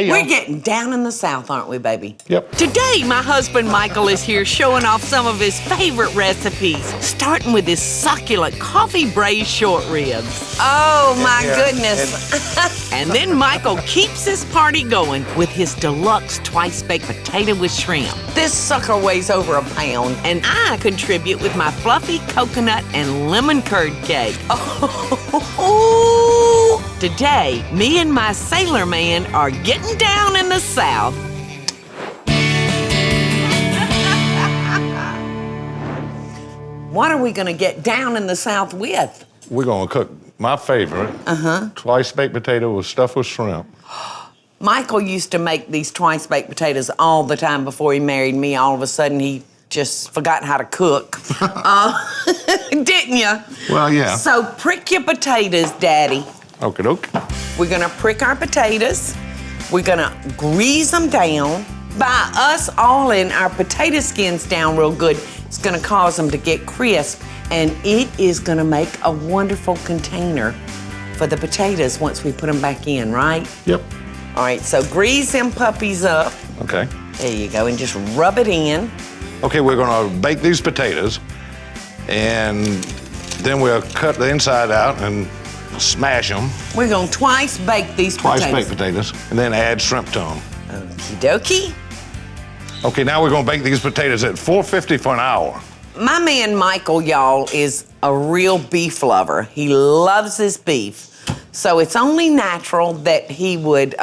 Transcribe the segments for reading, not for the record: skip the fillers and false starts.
Hey, We're y'all. getting down in the South, aren't we, baby? Yep. Today, my husband Michael is here showing off some of his favorite recipes, starting with his succulent coffee-braised short ribs. Oh, my goodness. And then Michael keeps this party going with his deluxe twice-baked potato with shrimp. This sucker weighs over a pound, and I contribute with my fluffy coconut and lemon curd cake. Oh, today, me and my sailor man are getting down in the South. What are we gonna get down in the South with? We're gonna cook my favorite, twice baked potato with stuffed with shrimp. Michael used to make these twice-baked potatoes all the time before he married me. All of a sudden, he just forgot how to cook. Didn't you? Well, yeah. So prick your potatoes, Daddy. Okie doke. We're gonna prick our potatoes. We're gonna grease them down. By us oiling our potato skins down real good, it's gonna cause them to get crisp, and it is gonna make a wonderful container for the potatoes once we put them back in, right? Yep. All right, so grease them puppies up. Okay. There you go, and just rub it in. Okay, we're gonna bake these potatoes, and then we'll cut the inside out and smash them. We're gonna twice bake these Twice potatoes. baked potatoes, and then add shrimp to them. Okie dokie. Okay, now we're gonna bake these potatoes at 450 for an hour. My man Michael, y'all, is a real beef lover. He loves his beef. So it's only natural that he would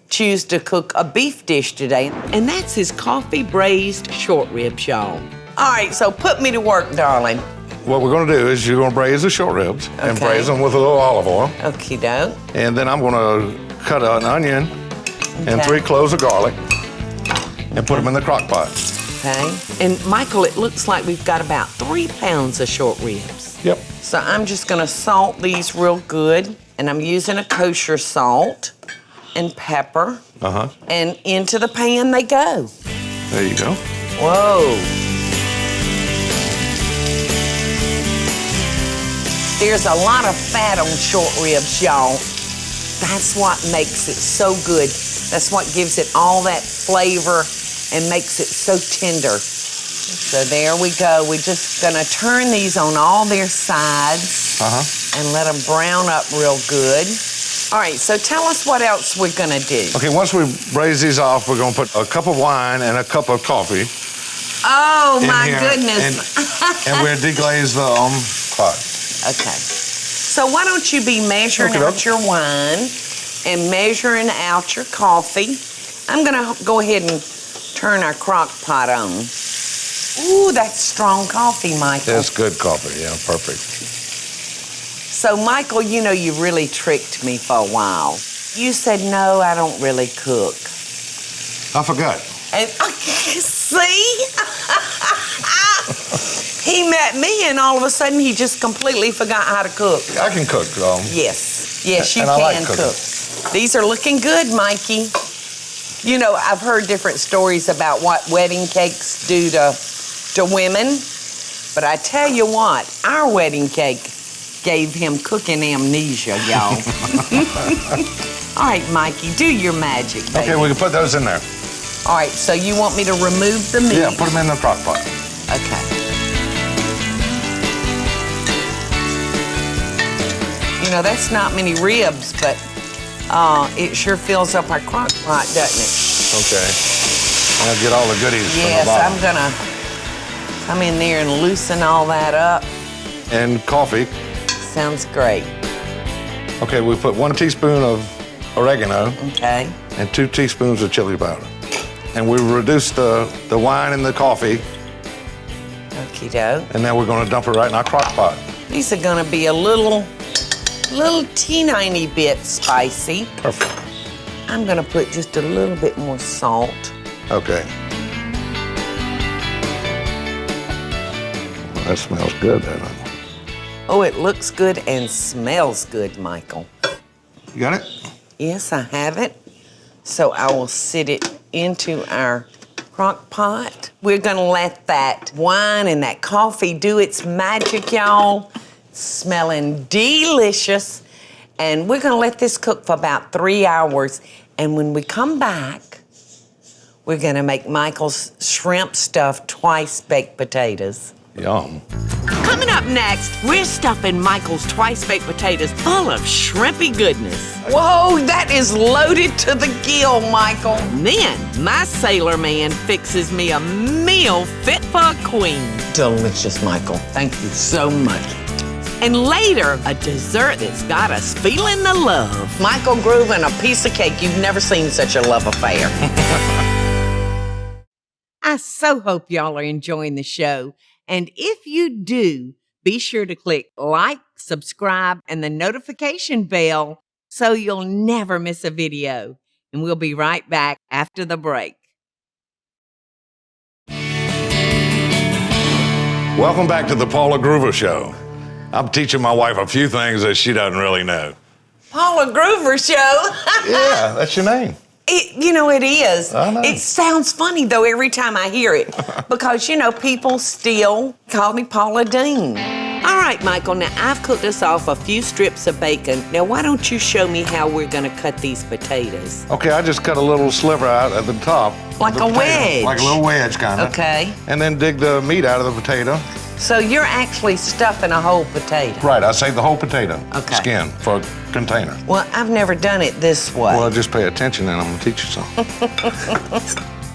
choose to cook a beef dish today. And that's his coffee-braised short ribs, y'all. All right, so put me to work, darling. What we're gonna do is you're gonna braise the short ribs and Okay. braise them with a little olive oil. Okie doke. And then I'm gonna cut an onion and Okay. 3 cloves of garlic and put them in the crock pot. Okay. And Michael, it looks like we've got about 3 pounds of short ribs. Yep. So I'm just gonna salt these real good. And I'm using a kosher salt and pepper. And into the pan they go. There you go. Whoa. There's a lot of fat on short ribs, y'all. That's what makes it so good. That's what gives it all that flavor and makes it so tender. So there we go. We're just gonna turn these on all their sides and let them brown up real good. All right, so tell us what else we're gonna do. Okay, once we braise these off, we're gonna put a cup of wine and a cup of coffee Oh in my here, goodness. and we'll deglaze the pot. Okay. So why don't you be measuring out your wine and measuring out your coffee. I'm gonna go ahead and turn our crock pot on. Ooh, that's strong coffee, Michael. That's good coffee, yeah, perfect. So, Michael, you know you really tricked me for a while. You said, no, I don't really cook. I forgot. And see? He met me and all of a sudden he just completely forgot how to cook. I can cook. Yes, yes, you And I can like cooking. cook. These are looking good, Mikey. You know, I've heard different stories about what wedding cakes do to women, but I tell you what, our wedding cake gave him cooking amnesia, y'all. All right, Mikey, do your magic, baby. Okay, we can put those in there. All right, so you want me to remove the meat? Yeah, put them in the crock pot. Okay. You know, that's not many ribs, but it sure fills up our crock pot, doesn't it? Okay. I'll get all the goodies Yes, from the bottom. I'm gonna come in there and loosen all that up. And coffee. Sounds great. Okay, we put 1 teaspoon of oregano Okay. and 2 teaspoons of chili powder. And we reduce the wine and the coffee, Okie doke. and then we're gonna dump it right in our crock pot. These are gonna be a little teeny bit spicy. Perfect. I'm gonna put just a little bit more salt. Okay. Well, that smells good, doesn't it? Oh, it looks good and smells good, Michael. You got it? Yes, I have it. So I will sit it into our crock pot. We're gonna let that wine and that coffee do its magic, y'all. Smelling delicious. And we're gonna let this cook for about 3 hours. And when we come back, we're gonna make Michael's shrimp stuffed twice baked potatoes. Yum. Coming up next, we're stuffing Michael's twice baked potatoes full of shrimpy goodness. Whoa, that is loaded to the gill, Michael. And then my sailor man fixes me a meal fit for a queen. Delicious, Michael. Thank you so much. And later, a dessert that's got us feeling the love. Michael Groove and a piece of cake. You've never seen such a love affair. I so hope y'all are enjoying the show. And if you do, be sure to click like, subscribe, and the notification bell so you'll never miss a video. And we'll be right back after the break. Welcome back to the Paula Groover Show. I'm teaching my wife a few things that she doesn't really know. Paula Groover Show. Yeah, that's your name. It is. I know. It sounds funny, though, every time I hear it. Because, people still call me Paula Deen. All right, Michael, now I've cooked us off a few strips of bacon. Now, why don't you show me how we're going to cut these potatoes? Okay, I just cut a little sliver out at the top. Like a wedge. Like a little wedge, kind of. Okay. And then dig the meat out of the potato. So you're actually stuffing a whole potato? Right, I save the whole potato. Okay. Skin for a container. Well, I've never done it this way. Well, just pay attention and I'm going to teach you something.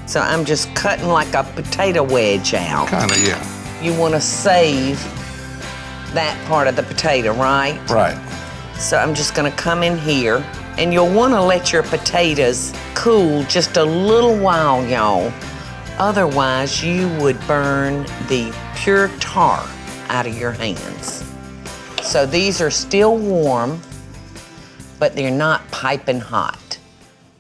So I'm just cutting like a potato wedge out. Kind of, yeah. You want to save that part of the potato, right? Right. So I'm just gonna come in here, and you'll wanna let your potatoes cool just a little while, y'all. Otherwise, you would burn the pure tar out of your hands. So these are still warm, but they're not piping hot.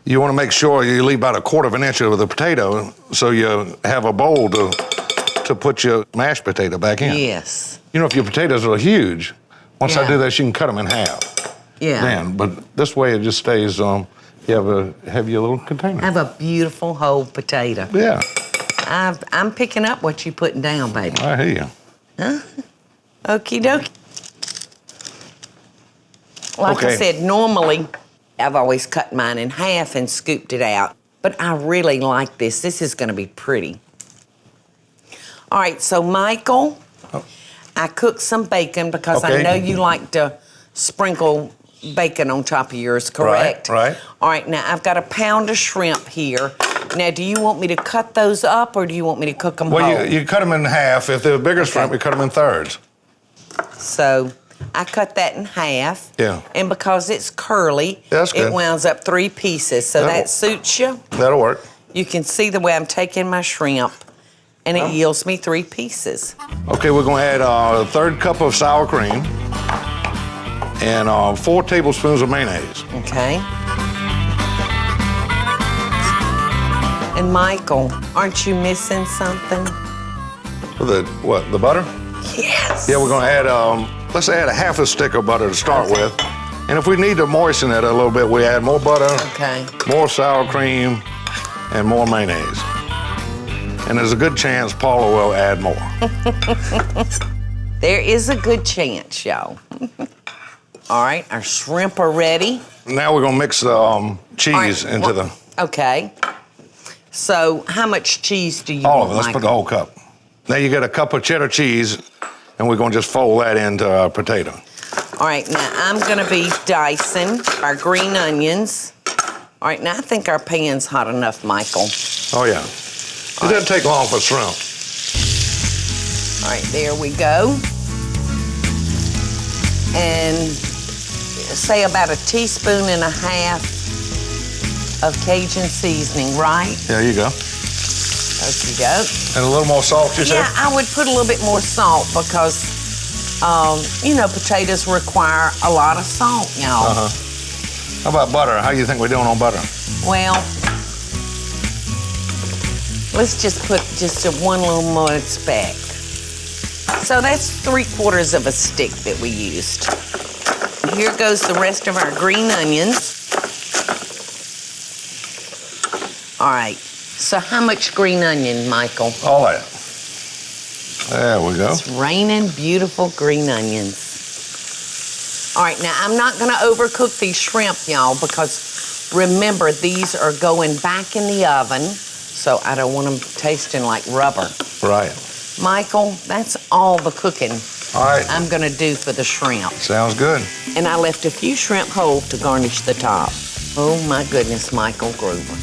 You want to make sure you leave about 1/4 of an inch of the potato so you have a bowl to put your mashed potato back in. Yes. If your potatoes are huge, once I Yeah. do this, you can cut them in half. Yeah. Then, but this way it just stays, you have your little container. I have a beautiful whole potato. Yeah, I'm picking up what you're putting down, baby. I hear you. Okie dokie. Like I Okay. said, normally I've always cut mine in half and scooped it out, but I really like this. This is gonna be pretty. All right, so Michael, I cooked some bacon because I Okay. know you like to sprinkle bacon on top of yours, correct? Right. All right, now I've got a pound of shrimp here. Now, do you want me to cut those up or do you want me to cook them whole? Well, you cut them in half. If they're bigger shrimp, you cut them in thirds. So I cut that in half. Yeah. And because it's curly, That's good. it winds up 3 pieces. So That'll- that suits you. That'll work. You can see the way I'm taking my shrimp, and it yields me 3 pieces. Okay, we're gonna add a 1/3 cup of sour cream and 4 tablespoons of mayonnaise. Okay. And Michael, aren't you missing something? The butter? Yes. Yeah, we're gonna add, let's add a 1/2 stick of butter to start with. And if we need to moisten it a little bit, we add more butter, Okay. more sour cream, and more mayonnaise. And there's a good chance Paula will add more. There is a good chance, y'all. All right, our shrimp are ready. Now we're gonna mix the cheese All right, into the, Okay. So how much cheese do you all want, of it. Let's put the Michael? whole cup. Now you get a cup of cheddar cheese, and we're gonna just fold that into our potato. All right, now I'm gonna be dicing our green onions. All right, now I think our pan's hot enough, Michael. Oh yeah. It doesn't take long for shrimp. All right, there we go. And say about 1.5 teaspoons of Cajun seasoning, right? There you go. Okie doke. And a little more salt, you said? Yeah, I would put a little bit more salt because, potatoes require a lot of salt, y'all. How about butter? How do you think we're doing on butter? Well, let's just put just one little more speck. So that's 3/4 of a stick that we used. Here goes the rest of our green onions. All right, so how much green onion, Michael? All that. There we go. It's raining beautiful green onions. All right, now I'm not gonna overcook these shrimp, y'all, because Remember, these are going back in the oven, so I don't want them tasting like rubber. Right. Michael, that's all the cooking All right. I'm gonna do for the shrimp. Sounds good. And I left a few shrimp whole to garnish the top. Oh my goodness, Michael Gruber.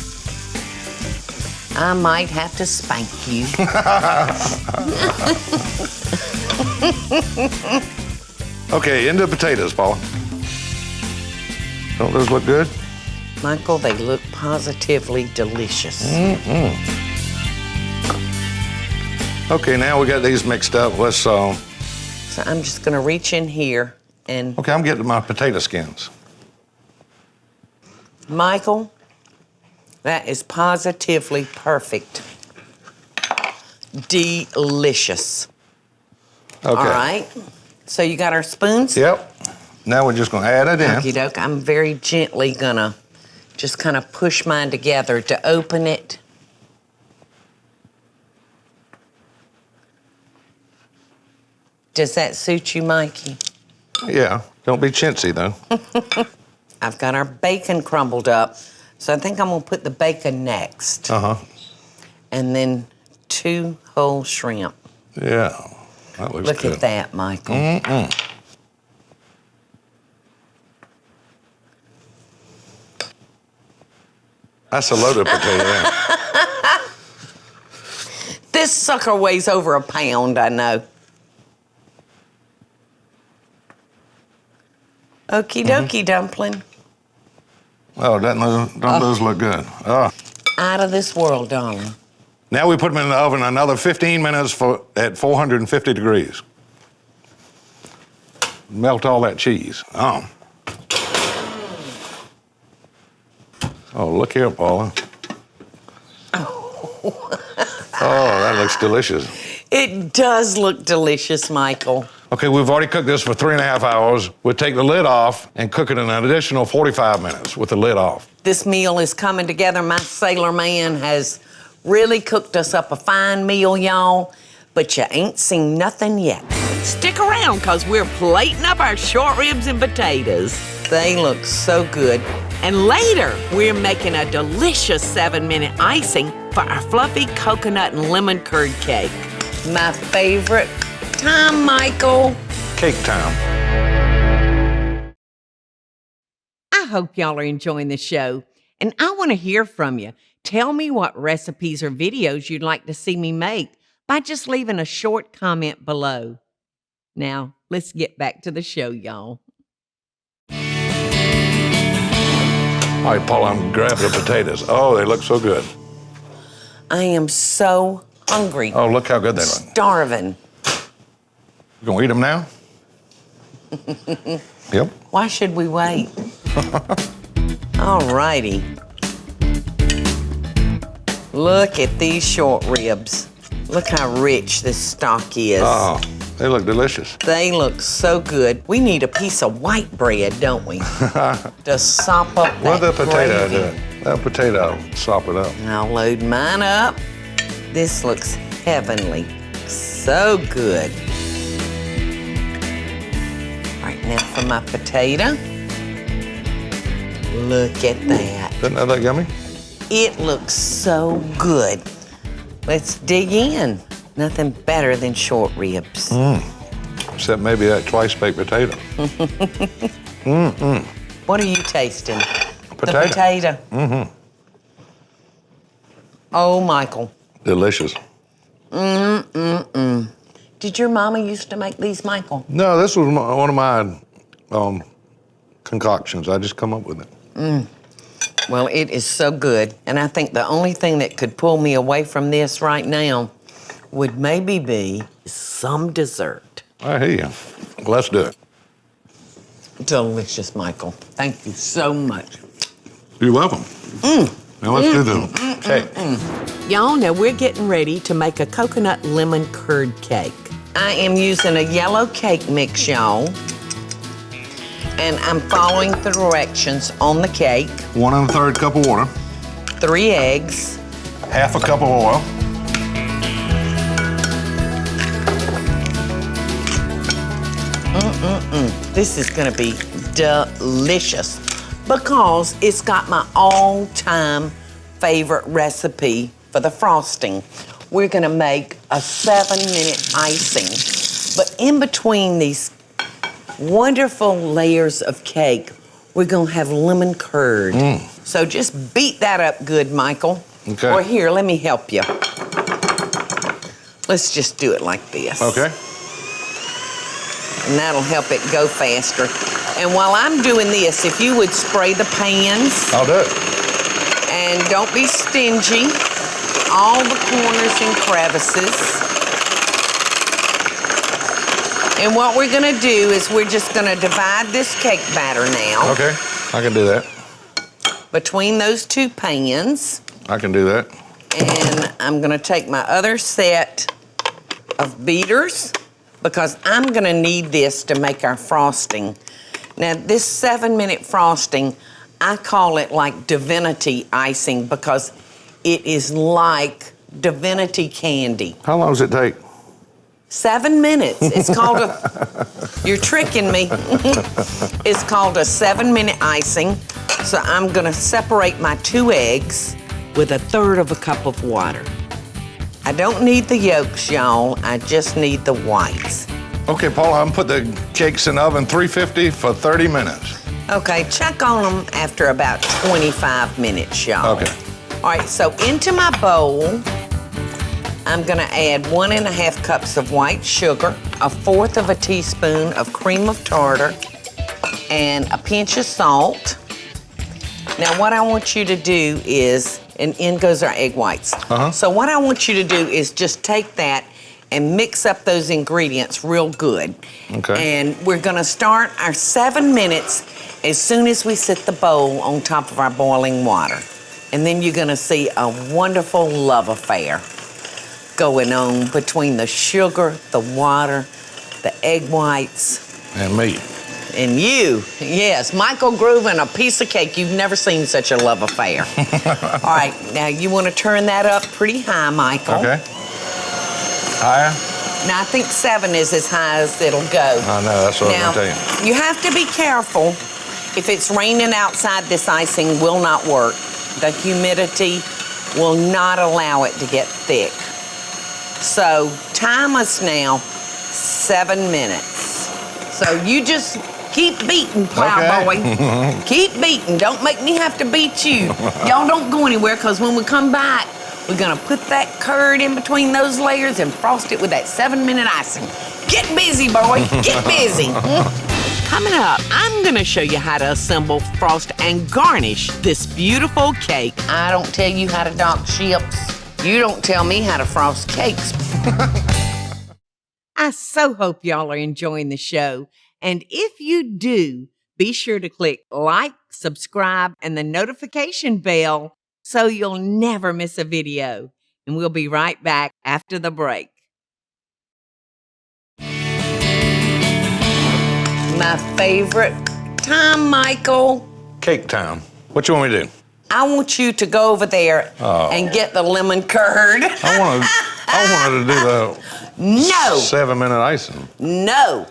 I might have to spank you. Okay, into the potatoes, Paula. Don't those look good? Michael, they look positively delicious. Okay, now we got these mixed up. Let's, So I'm just gonna reach in here and, okay, I'm getting my potato skins. Michael, that is positively perfect. Delicious. Okay. All right, so you got our spoons? Yep. Now we're just gonna add it in. Okie doke, I'm very gently gonna just kind of push mine together to open it. Does that suit you, Mikey? Yeah, don't be chintzy though. I've got our bacon crumbled up, so I think I'm gonna put the bacon next. Uh-huh. And then 2 whole shrimp. Yeah, that looks Look good. at that, Michael. That's a loaded potato there. This sucker weighs over a pound, I know. Okie dokie, dumpling. Oh, don't those look good? Oh. Out of this world, darling. Now we put them in the oven another 15 minutes at 450 degrees. Melt all that cheese. Oh. Oh, look here, Paula. Oh, that looks delicious. It does look delicious, Michael. Okay, we've already cooked this for 3.5 hours. We'll take the lid off and cook it an additional 45 minutes with the lid off. This meal is coming together. My sailor man has really cooked us up a fine meal, y'all, but you ain't seen nothing yet. Stick around, because we're plating up our short ribs and potatoes. They look so good. And later, we're making a delicious 7-minute icing for our fluffy coconut and lemon curd cake. My favorite time, Michael. Cake time. I hope y'all are enjoying the show, and I want to hear from you. Tell me what recipes or videos you'd like to see me make by just leaving a short comment below. Now, let's get back to the show, y'all. All right, Paula, I'm grabbing the potatoes. Oh, they look so good. I am so hungry. Oh, look how good they look. Starving. You gonna eat them now? Yep. Why should we wait? All righty. Look at these short ribs. Look how rich this stock is. Oh, they look delicious. They look so good. We need a piece of white bread, don't we? To sop up that Well, the potato, gravy. that potato, sop it up. I'll load mine up. This looks heavenly. So good. All right, now for my potato. Look at that. Isn't that yummy? It looks so good. Let's dig in. Nothing better than short ribs. Except maybe that twice-baked potato. What are you tasting? Potato. The potato. Oh, Michael. Delicious. Did your mama used to make these, Michael? No, this was one of my concoctions. I just come up with it. Well, it is so good. And I think the only thing that could pull me away from this right now would maybe be some dessert. I hear you. Let's do it. Delicious, Michael. Thank you so much. You're welcome. Now let's do the cake. Y'all know we're getting ready to make a coconut lemon curd cake. I am using a yellow cake mix, y'all. And I'm following the directions on the cake. 1 1/3 cup of water. 3 eggs. Half a cup of oil. This is gonna be delicious. because it's got my all-time favorite recipe for the frosting. We're gonna make a 7-minute icing. But in between these wonderful layers of cake, we're gonna have lemon curd. So just beat that up good, Michael. Okay. Or here, let me help you. Let's just do it like this. Okay. And that'll help it go faster. And while I'm doing this, if you would spray the pans. I'll do it. And don't be stingy. All the corners and crevices. And what we're gonna do is we're just gonna divide this cake batter now. Okay, I can do that. Between those two pans. I can do that. And I'm gonna take my other set of beaters because I'm gonna need this to make our frosting. Now this 7-minute frosting, I call it like divinity icing because it is like divinity candy. How long does it take? 7 minutes. It's called a, you're tricking me. It's called a 7-minute icing. So I'm gonna separate my 2 eggs with 1/3 of a cup of water. I don't need the yolks, y'all. I just need the whites. Okay, Paula, I'm put the cakes in the oven 350 for 30 minutes. Okay, check on them after about 25 minutes, y'all. Okay. All right, so into my bowl, I'm gonna add 1½ cups of white sugar, 1/4 of a teaspoon of cream of tartar, and a pinch of salt. Now what I want you to do is, and in goes our egg whites. So what I want you to do is just take that and mix up those ingredients real good. Okay. And we're gonna start our 7 minutes as soon as we set the bowl on top of our boiling water. And then you're gonna see a wonderful love affair going on between the sugar, the water, the egg whites. And me. And you, yes, Michael Groove and a piece of cake. You've never seen such a love affair. All right, now you want to turn that up pretty high, Michael. Okay. Higher? Now I think 7 is as high as it'll go. I know, that's what Now, I'm gonna tell you have to be careful. If it's raining outside, this icing will not work. The humidity will not allow it to get thick. So time us now 7 minutes. So you just keep beating, plowboy. Keep beating. Don't make me have to beat you. Y'all don't go anywhere, because when we come back, we're gonna put that curd in between those layers and frost it with that 7-minute icing. Get busy, boy. Get busy. Coming up, I'm gonna show you how to assemble, frost, and garnish this beautiful cake. I don't tell you how to dock ships. You don't tell me how to frost cakes. I so hope y'all are enjoying the show. And if you do, be sure to click like, subscribe, and the notification bell so you'll never miss a video. And we'll be right back after the break. My favorite time, Michael. Cake time. What you want me to do? I want you to go over there and get the lemon curd. I wanted to do the No. 7-minute icing. No.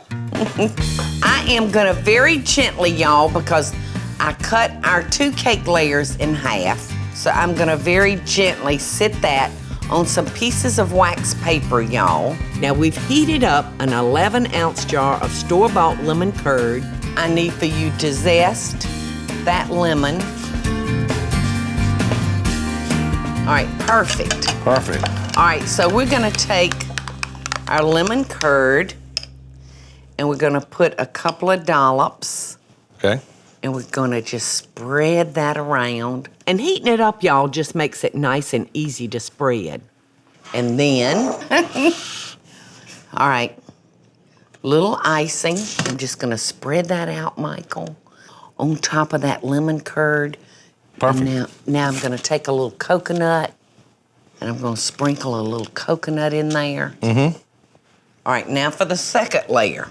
I am gonna very gently, y'all, because I cut our 2 cake layers in half. So I'm gonna very gently sit that on some pieces of wax paper, y'all. Now we've heated up an 11-ounce jar of store-bought lemon curd. I need for you to zest that lemon. All right, perfect. Perfect. All right, so we're gonna take our lemon curd and we're gonna put a couple of dollops. Okay. And we're gonna just spread that around. And heating it up, y'all, just makes it nice and easy to spread. And then, all right, little icing. I'm just gonna spread that out, Michael, on top of that lemon curd. Perfect. And now I'm gonna take a little coconut and I'm gonna sprinkle a little coconut in there. All right, now for the second layer.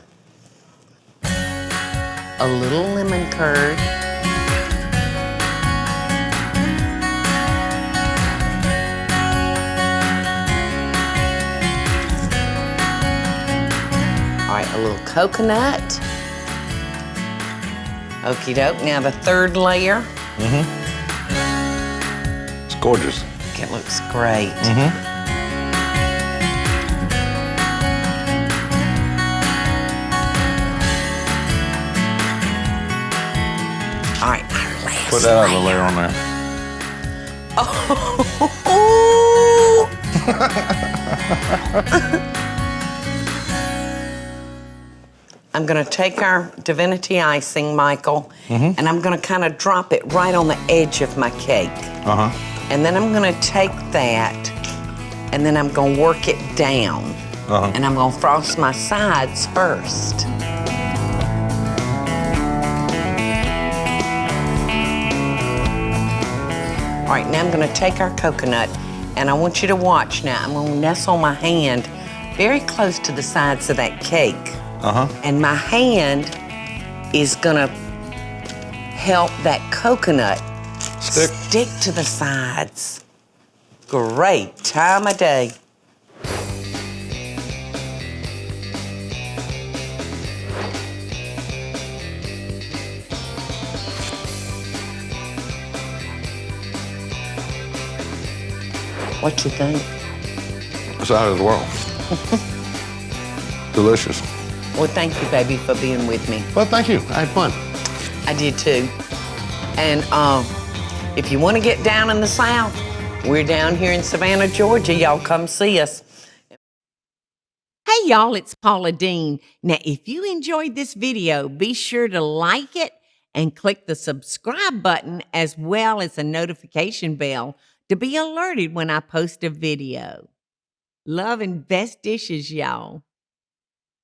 A little lemon curd. All right, a little coconut. Okie doke. Now the third layer. It's gorgeous. It looks great. All right, our last Put that other layer on there. I'm gonna take our divinity icing, Michael, and I'm gonna kind of drop it right on the edge of my cake. And then I'm gonna take that, and then I'm gonna work it down. And I'm gonna frost my sides first. All right, now I'm gonna take our coconut, and I want you to watch now. I'm gonna nestle my hand very close to the sides of that cake. And my hand is gonna help that coconut stick to the sides. Great time of day. What you think? It's out of the world. Delicious. Well, thank you, baby, for being with me. Well, thank you. I had fun. I did too. And if you want to get down in the South, we're down here in Savannah, Georgia. Y'all come see us. Hey, y'all, it's Paula Deen. Now, if you enjoyed this video, be sure to like it and click the subscribe button as well as the notification bell to be alerted when I post a video. Love and best dishes, y'all.